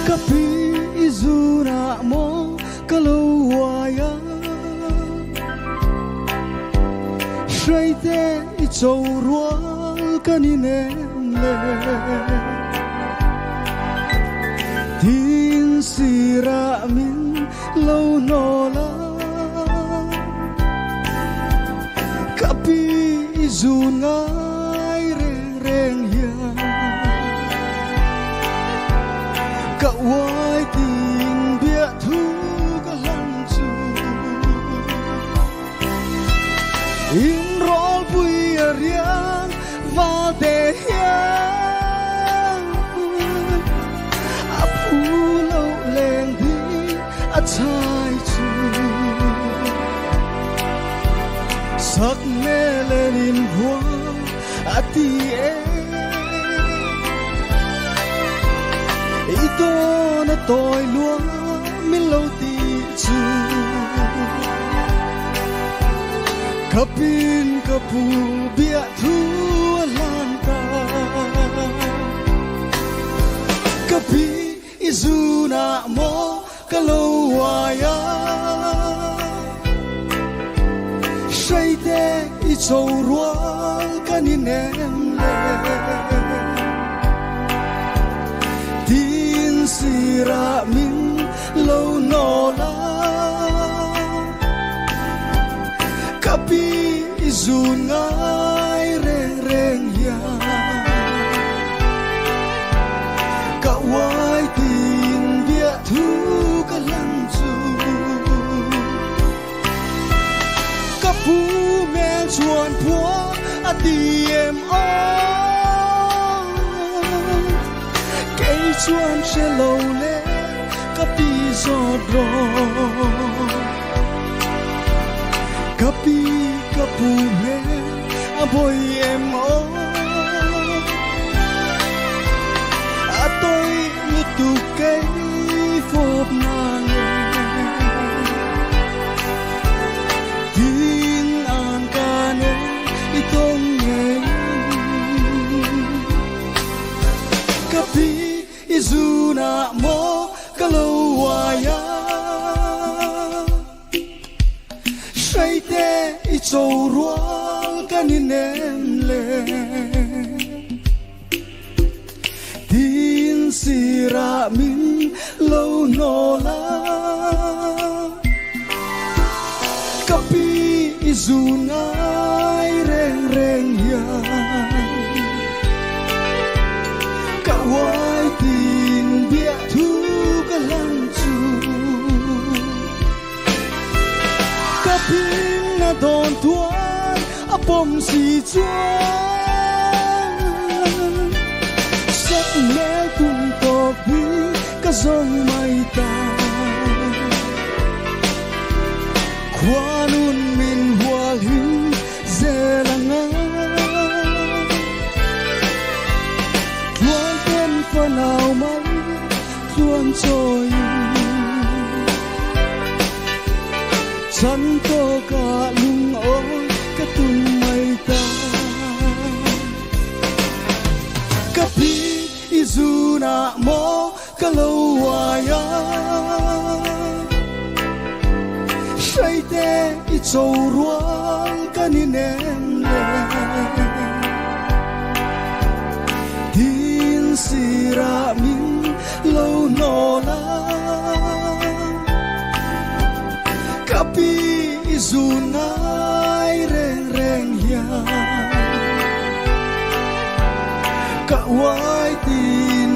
kapi izuna mo kalawaya shaite ichorwal kaninele tin sira min lo nola kapi izunai reng reng ya ka wai tin bia thu ka lan chu in rol pui riang va de hiang a pu lo leng di a chai chu sak ne lên in hoa a ti e ito na tôi luôn min lâu ti chu kapin kapu bia thu lan ta kapi izuna mo kalawaya shaite ichorwal kaninem le tin sira min lo nola kapi izungai reng reng ya ka wai tin bia thu ka lan chu kapu men chuan phua a tiem o kei chuan she lo le kapi zot ro kapi kapu me a boy em o a toi ni tu kei phop na le tin an ka ne I tong ne kapi izuna mo kalawaya shaite ichorwal kaninem le tin sira min lo nola kapi izungai reng reng ya ka wai tin bia thu ka lan chu kapi na don tuan a pom si chuan sak me tum to bi ka zong mai ta kwanun min hual hin zelanga tuan ten fanau man tuan choi chan to ka lung oi ka tum mai ta kapi izuna mo kalawaya shaite ichorwal kaninem le tin sira min lo nola kapi izunai reng reng ya ka wai tin